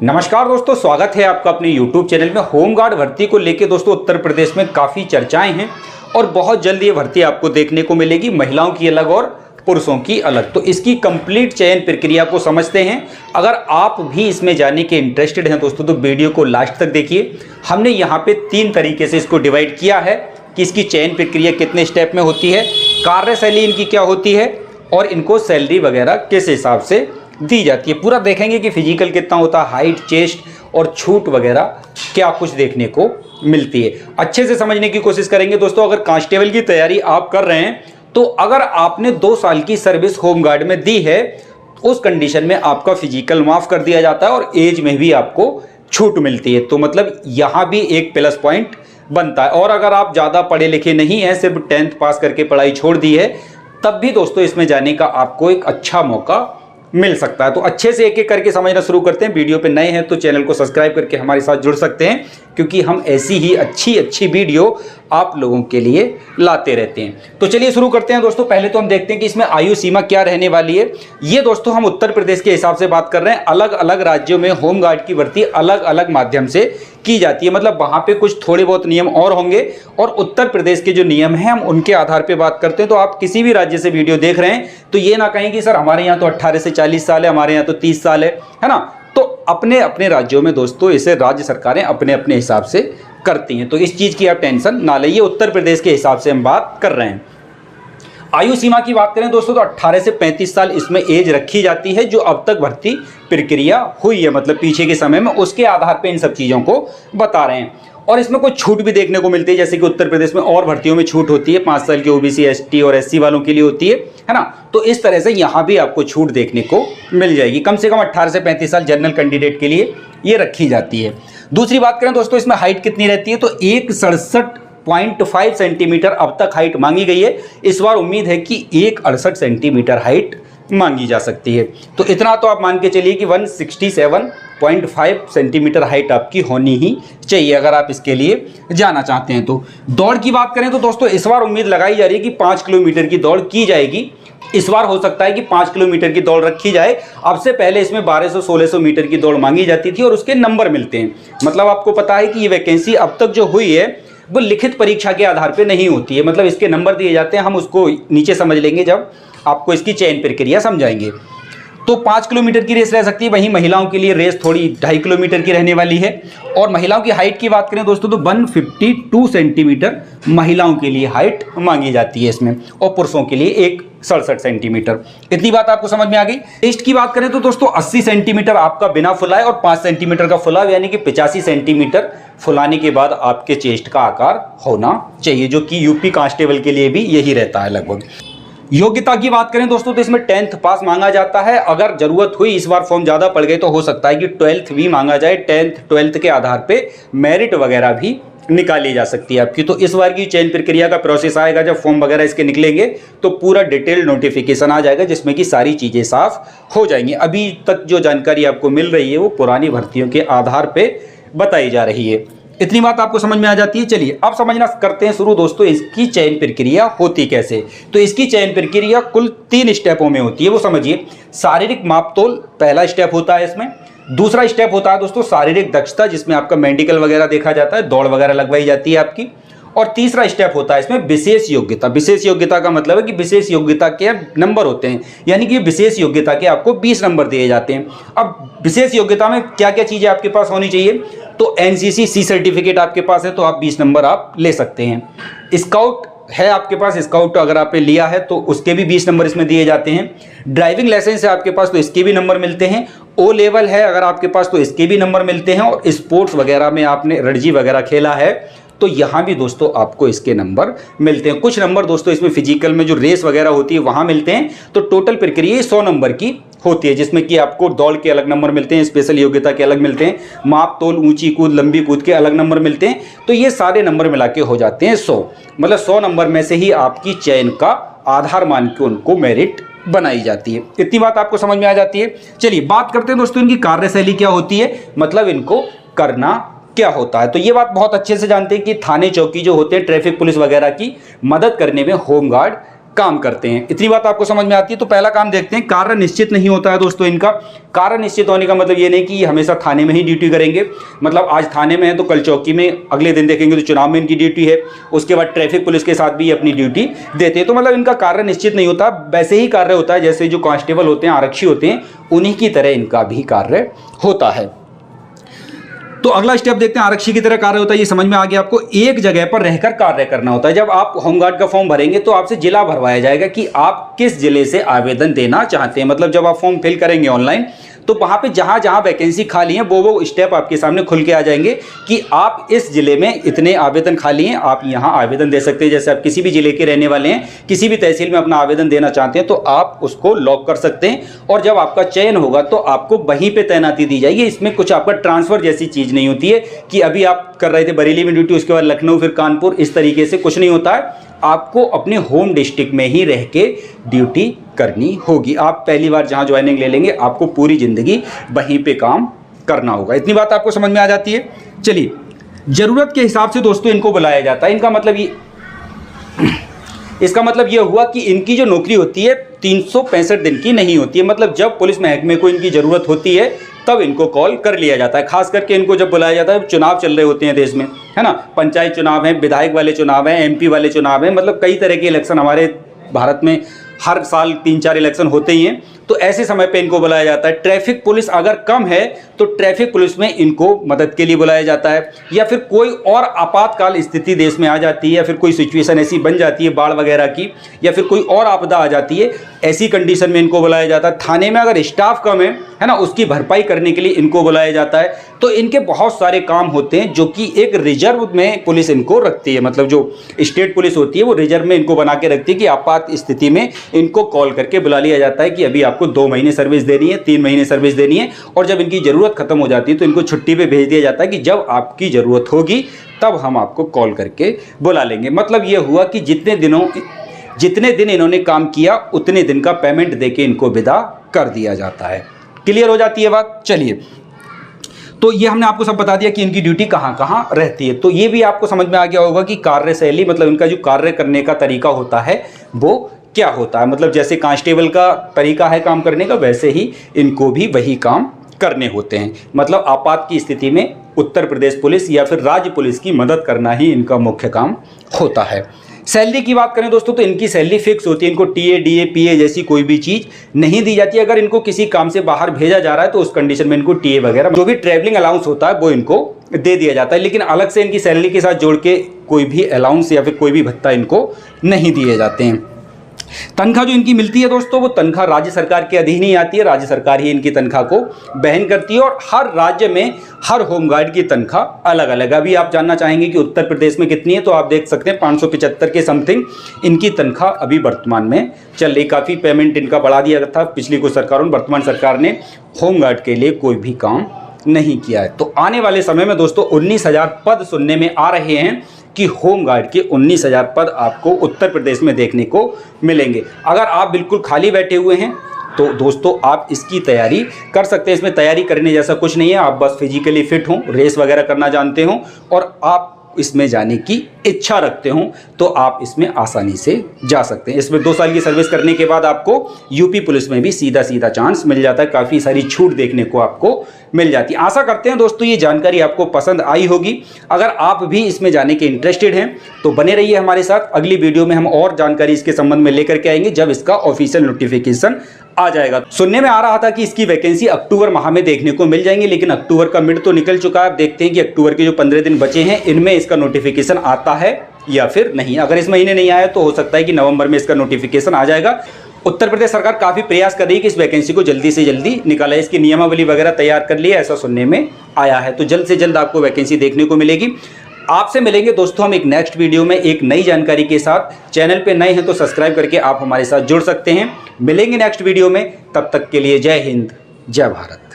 नमस्कार दोस्तों, स्वागत है आपका अपने YouTube चैनल में। होमगार्ड भर्ती को लेकर दोस्तों उत्तर प्रदेश में काफ़ी चर्चाएं हैं और बहुत जल्द ये भर्ती आपको देखने को मिलेगी, महिलाओं की अलग और पुरुषों की अलग। तो इसकी कंप्लीट चयन प्रक्रिया को समझते हैं। अगर आप भी इसमें जाने के इंटरेस्टेड हैं दोस्तों तो वीडियो को लास्ट तक देखिए। हमने यहाँ पे 3 तरीके से इसको डिवाइड किया है कि इसकी चयन प्रक्रिया कितने स्टेप में होती है, कार्यशैली इनकी क्या होती है और इनको सैलरी वगैरह किस हिसाब से दी जाती है। पूरा देखेंगे कि फिजिकल कितना होता है, हाइट, चेस्ट और छूट वगैरह क्या कुछ देखने को मिलती है। अच्छे से समझने की कोशिश करेंगे दोस्तों। अगर कांस्टेबल की तैयारी आप कर रहे हैं तो अगर आपने 2 साल की सर्विस होमगार्ड में दी है, उस कंडीशन में आपका फिजिकल माफ कर दिया जाता है और एज में भी आपको छूट मिलती है। तो मतलब यहाँ भी एक प्लस पॉइंट बनता है। और अगर आप ज़्यादा पढ़े लिखे नहीं हैं, सिर्फ 10th पास करके पढ़ाई छोड़ दी है, तब भी दोस्तों इसमें जाने का आपको एक अच्छा मौका मिल सकता है। तो अच्छे से एक एक करके समझना शुरू करते हैं। वीडियो पे नए हैं तो चैनल को सब्सक्राइब करके हमारे साथ जुड़ सकते हैं, क्योंकि हम ऐसी ही अच्छी वीडियो आप लोगों के लिए लाते रहते हैं। तो चलिए शुरू करते हैं दोस्तों। पहले तो हम देखते हैं कि इसमें आयु सीमा क्या रहने वाली है। ये दोस्तों हम उत्तर प्रदेश के हिसाब से बात कर रहे हैं। अलग अलग राज्यों में होमगार्ड की भर्ती अलग अलग माध्यम से की जाती है। मतलब वहाँ पे कुछ थोड़े बहुत नियम और होंगे और उत्तर प्रदेश के जो नियम हैं हम उनके आधार पे बात करते हैं। तो आप किसी भी राज्य से वीडियो देख रहे हैं तो ये ना कहें कि सर हमारे यहाँ तो 18 से 40 साल है, हमारे यहाँ तो 30 साल है ना। तो अपने अपने राज्यों में दोस्तों इसे राज्य सरकारें अपने अपने हिसाब से करती हैं। तो इस चीज़ की आप टेंशन ना लें, उत्तर प्रदेश के हिसाब से हम बात कर रहे हैं। आयु सीमा की बात करें दोस्तों तो 18 से 35 साल इसमें एज रखी जाती है, जो अब तक भर्ती प्रक्रिया हुई है, मतलब पीछे के समय में, उसके आधार पे इन सब चीज़ों को बता रहे हैं। और इसमें कुछ छूट भी देखने को मिलती है, जैसे कि उत्तर प्रदेश में और भर्तियों में छूट होती है। 5 साल की ओबीसी, एसटी और एससी वालों के लिए होती है ना। तो इस तरह से यहाँ भी आपको छूट देखने को मिल जाएगी। कम से कम 18 से 35 साल जनरल कैंडिडेट के लिए ये रखी जाती है। दूसरी बात करें दोस्तों, इसमें हाइट कितनी रहती है तो 167.5 सेंटीमीटर अब तक हाइट मांगी गई है। इस बार उम्मीद है कि 168 सेंटीमीटर हाइट मांगी जा सकती है। तो इतना तो आप मान के चलिए कि 167.5 सेंटीमीटर हाइट आपकी होनी ही चाहिए अगर आप इसके लिए जाना चाहते हैं। तो दौड़ की बात करें तो दोस्तों इस बार उम्मीद लगाई जा रही है कि 5 किलोमीटर की दौड़ की जाएगी। इस बार हो सकता है कि 5 किलोमीटर की दौड़ रखी जाए। अब से पहले इसमें 1200-1600 मीटर की दौड़ मांगी जाती थी और उसके नंबर मिलते हैं। मतलब आपको पता है कि ये वैकेंसी अब तक जो हुई है वो लिखित परीक्षा के आधार पे नहीं होती है, मतलब इसके नंबर दिए जाते हैं। हम उसको नीचे समझ लेंगे जब आपको इसकी चयन प्रक्रिया समझाएंगे। तो 5 किलोमीटर की रेस रह सकती है। वहीं महिलाओं के लिए रेस थोड़ी 2.5 किलोमीटर की रहने वाली है। और महिलाओं की हाइट की बात करें दोस्तों तो 152 सेंटीमीटर महिलाओं के लिए हाइट मांगी जाती है इसमें, और पुरुषों के लिए 167 सेंटीमीटर। इतनी बात आपको समझ में आ गई। चेस्ट की बात करें तो दोस्तों 80 सेंटीमीटर आपका बिना फुलाए और 5 सेंटीमीटर का फुलाव, यानी कि 85 सेंटीमीटर फुलाने के बाद आपके चेस्ट का आकार होना चाहिए, जो कि यूपी कांस्टेबल के लिए भी यही रहता है लगभग। योग्यता की बात करें दोस्तों तो इसमें 10th पास मांगा जाता है। अगर जरूरत हुई, इस बार फॉर्म ज्यादा पड़ गए तो हो सकता है कि 12th भी मांगा जाए। 10th 12th के आधार पे मेरिट वगैरह भी निकाली जा सकती है आपकी। तो इस बार की चयन प्रक्रिया का प्रोसेस आएगा जब फॉर्म वगैरह इसके निकलेंगे तो पूरा डिटेल नोटिफिकेशन आ जाएगा, जिसमें कि सारी चीजें साफ हो जाएंगी। अभी तक जो जानकारी आपको मिल रही है वो पुरानी भर्तियों के आधार पे बताई जा रही है। इतनी बात आपको समझ में आ जाती है। चलिए अब समझना करते हैं शुरू दोस्तों, इसकी चयन प्रक्रिया होती कैसे। तो इसकी चयन प्रक्रिया कुल 3 स्टेपों में होती है, वो समझिए। शारीरिक मापतोल पहला स्टेप होता है इसमें। दूसरा स्टेप होता है दोस्तों शारीरिक दक्षता, जिसमें आपका मेडिकल वगैरह देखा जाता है, दौड़ वगैरह लगवाई जाती है आपकी। और तीसरा स्टेप होता है इसमें विशेष योग्यता। विशेष योग्यता का मतलब है कि विशेष योग्यता के नंबर होते हैं, यानी कि विशेष योग्यता के आपको 20 नंबर दिए जाते हैं। अब विशेष योग्यता में क्या क्या चीजें आपके पास होनी चाहिए तो एनसीसी सी सर्टिफिकेट आपके पास है तो आप 20 नंबर आप ले सकते हैं। स्काउट है आपके पास, स्काउट अगर आपने लिया है तो उसके भी 20 नंबर इसमें दिए जाते हैं। ड्राइविंग लाइसेंस है आपके पास तो इसके भी नंबर मिलते हैं। ओ लेवल है अगर आपके पास तो इसके भी नंबर मिलते हैं। और स्पोर्ट्स वगैरह में आपने रणजी वगैरह खेला है तो यहाँ भी दोस्तों आपको इसके नंबर मिलते हैं। कुछ नंबर दोस्तों इसमें फिजिकल में जो रेस वगैरह होती है वहाँ मिलते हैं। तो टोटल प्रक्रिया 100 नंबर की होती है, जिसमें कि आपको दौड़ के अलग नंबर मिलते हैं, स्पेशल योग्यता के अलग मिलते हैं, माप तोल, ऊंची कूद, लंबी कूद के अलग नंबर मिलते हैं। तो ये सारे नंबर मिला के हो जाते हैं 100। मतलब 100 नंबर में से ही आपकी चयन का आधार मान के उनको मेरिट बनाई जाती है। इतनी बात आपको समझ में आ जाती है। चलिए बात करते हैं दोस्तों इनकी कार्यशैली क्या होती है, मतलब इनको करना क्या होता है। तो ये बात बहुत अच्छे से जानते हैं कि थाने चौकी जो होते हैं, ट्रैफिक पुलिस वगैरह की मदद करने में होमगार्ड काम करते हैं। इतनी बात आपको समझ में आती है। तो पहला काम देखते हैं, कार्य निश्चित नहीं होता है दोस्तों इनका। कार्य निश्चित होने का मतलब ये नहीं कि ये हमेशा थाने में ही ड्यूटी करेंगे, मतलब आज थाने में है तो कल चौकी में, अगले दिन देखेंगे तो चुनाव में इनकी ड्यूटी है, उसके बाद ट्रैफिक पुलिस के साथ भी अपनी ड्यूटी देते हैं। तो मतलब इनका कार्य निश्चित नहीं होता, वैसे ही कार्य होता है जैसे जो कांस्टेबल होते हैं, आरक्षी होते हैं, उन्हीं की तरह इनका भी कार्य होता है। तो अगला स्टेप देखते हैं, आरक्षी की तरह कार्य होता है, ये समझ में आ गया आपको। एक जगह पर रहकर कार्य करना होता है। जब आप होमगार्ड का फॉर्म भरेंगे तो आपसे जिला भरवाया जाएगा कि आप किस जिले से आवेदन देना चाहते हैं। मतलब जब आप फॉर्म फिल करेंगे ऑनलाइन तो वहाँ पे जहाँ जहाँ वैकेंसी खाली है वो स्टेप आपके सामने खुल के आ जाएंगे कि आप इस जिले में इतने आवेदन खाली हैं, आप यहाँ आवेदन दे सकते हैं। जैसे आप किसी भी जिले के रहने वाले हैं, किसी भी तहसील में अपना आवेदन देना चाहते हैं तो आप उसको लॉक कर सकते हैं और जब आपका चयन होगा तो आपको वहीं पे तैनाती दी जाएगी। इसमें कुछ आपका ट्रांसफर जैसी चीज़ नहीं होती है कि अभी आप कर रहे थे बरेली में ड्यूटी, उसके बाद लखनऊ, फिर कानपुर, इस तरीके से कुछ नहीं होता है। आपको अपने होम डिस्ट्रिक्ट में ही रह के ड्यूटी करनी होगी। आप पहली बार जहां ज्वाइनिंग ले लेंगे आपको पूरी ज़िंदगी वहीं पे काम करना होगा। इतनी बात आपको समझ में आ जाती है। चलिए, ज़रूरत के हिसाब से दोस्तों इनको बुलाया जाता है। इसका मतलब ये हुआ कि इनकी जो नौकरी होती है 365 दिन की नहीं होती है। मतलब जब पुलिस महकमे को इनकी ज़रूरत होती है तब इनको कॉल कर लिया जाता है। खास करके इनको जब बुलाया जाता है, चुनाव चल रहे होते हैं देश में, है ना, पंचायत चुनाव है, विधायक वाले चुनाव हैं, एमपी वाले चुनाव हैं, मतलब कई तरह के इलेक्शन हमारे भारत में हर साल 3-4 इलेक्शन होते ही हैं। तो ऐसे समय पे इनको बुलाया जाता है। ट्रैफिक पुलिस अगर कम है तो ट्रैफिक पुलिस में इनको मदद के लिए बुलाया जाता है, या फिर कोई और आपातकाल स्थिति देश में आ जाती है, या फिर कोई सिचुएशन ऐसी बन जाती है बाढ़ वगैरह की, या फिर कोई और आपदा आ जाती है, ऐसी कंडीशन में इनको बुलाया जाता है। थाने में अगर स्टाफ कम है ना, उसकी भरपाई करने के लिए इनको बुलाया जाता है। तो इनके बहुत सारे काम होते हैं जो कि एक रिजर्व में पुलिस इनको रखती है। मतलब जो स्टेट पुलिस होती है वो रिजर्व में इनको बना के रखती है कि आपात स्थिति में इनको कॉल करके बुला लिया जाता है कि अभी आपको 2 महीने सर्विस देनी है, 3 महीने सर्विस देनी है, और जब इनकी ज़रूरत खत्म हो जाती है तो इनको छुट्टी पे भेज दिया जाता है कि जब आपकी ज़रूरत होगी तब हम आपको कॉल करके बुला लेंगे। मतलब ये हुआ कि जितने दिन इन्होंने काम किया उतने दिन का पेमेंट देके इनको विदा कर दिया जाता है। क्लियर हो जाती है बात। चलिए, तो ये हमने आपको सब बता दिया कि इनकी ड्यूटी कहाँ कहाँ रहती है। तो ये भी आपको समझ में आ गया होगा कि कार्यशैली, मतलब इनका जो कार्य करने का तरीका होता है वो क्या होता है। मतलब जैसे कांस्टेबल का तरीका है काम करने का, वैसे ही इनको भी वही काम करने होते हैं। मतलब आपात की स्थिति में उत्तर प्रदेश पुलिस या फिर राज्य पुलिस की मदद करना ही इनका मुख्य काम होता है। सैलरी की बात करें दोस्तों तो इनकी सैलरी फिक्स होती है। इनको टीए, डीए, पीए जैसी कोई भी चीज़ नहीं दी जाती है। अगर इनको किसी काम से बाहर भेजा जा रहा है तो उस कंडीशन में इनको टीए वगैरह जो भी ट्रैवलिंग अलाउंस होता है वो इनको दे दिया जाता है। लेकिन अलग से इनकी सैलरी के साथ जोड़ के कोई भी अलाउंस या फिर कोई भी भत्ता इनको नहीं दिए जाते हैं। तनख्वाह जो इनकी मिलती है दोस्तों वो तनख्वाह राज्य सरकार के अधीन ही आती है। राज्य सरकार ही इनकी तनख्वाह को वहन करती है और हर राज्य में हर होमगार्ड की तनख्वाह अलग अलग। अभी आप जानना चाहेंगे कि उत्तर प्रदेश में कितनी है, तो आप देख सकते हैं 575 के समथिंग इनकी तनख्वाह अभी वर्तमान में चल रही। काफ़ी पेमेंट इनका बढ़ा दिया था पिछली कुछ सरकारों ने। वर्तमान सरकार ने होमगार्ड के लिए कोई भी काम नहीं किया है। तो आने वाले समय में दोस्तों 19,000 पद सुनने में आ रहे हैं कि होमगार्ड के 19,000 पद आपको उत्तर प्रदेश में देखने को मिलेंगे। अगर आप बिल्कुल खाली बैठे हुए हैं तो दोस्तों आप इसकी तैयारी कर सकते हैं। इसमें तैयारी करने जैसा कुछ नहीं है। आप बस फिजिकली फिट हों, रेस वगैरह करना जानते हों और आप इसमें जाने की इच्छा रखते हों तो आप इसमें आसानी से जा सकते हैं। इसमें 2 साल की सर्विस करने के बाद आपको यूपी पुलिस में भी सीधा चांस मिल जाता है। काफ़ी सारी छूट देखने को आपको मिल जाती है। आशा करते हैं दोस्तों ये जानकारी आपको पसंद आई होगी। अगर आप भी इसमें जाने के इंटरेस्टेड हैं तो बने रहिए हमारे साथ। अगली वीडियो में हम और जानकारी इसके संबंध में लेकर के आएंगे जब इसका ऑफिशियल नोटिफिकेशन आ जाएगा। सुनने में आ रहा था कि इसकी वैकेंसी अक्टूबर माह में देखने को मिल जाएंगी, लेकिन अक्टूबर का मिड तो निकल चुका है। अब देखते हैं कि अक्टूबर के जो 15 दिन बचे हैं इनमें इसका नोटिफिकेशन आता है या फिर नहीं। अगर इस महीने नहीं आया तो हो सकता है कि नवंबर में इसका नोटिफिकेशन आ जाएगा। उत्तर प्रदेश सरकार काफ़ी प्रयास कर रही है कि इस वैकेंसी को जल्दी से जल्दी निकाला। इसकी नियमावली वगैरह तैयार कर ली है, ऐसा सुनने में आया है। तो जल्द से जल्द आपको वैकेंसी देखने को मिलेगी। आपसे मिलेंगे दोस्तों हम एक नेक्स्ट वीडियो में एक नई जानकारी के साथ। चैनल पे नए हैं तो सब्सक्राइब करके आप हमारे साथ जुड़ सकते हैं। मिलेंगे नेक्स्ट वीडियो में, तब तक के लिए जय हिंद, जय भारत।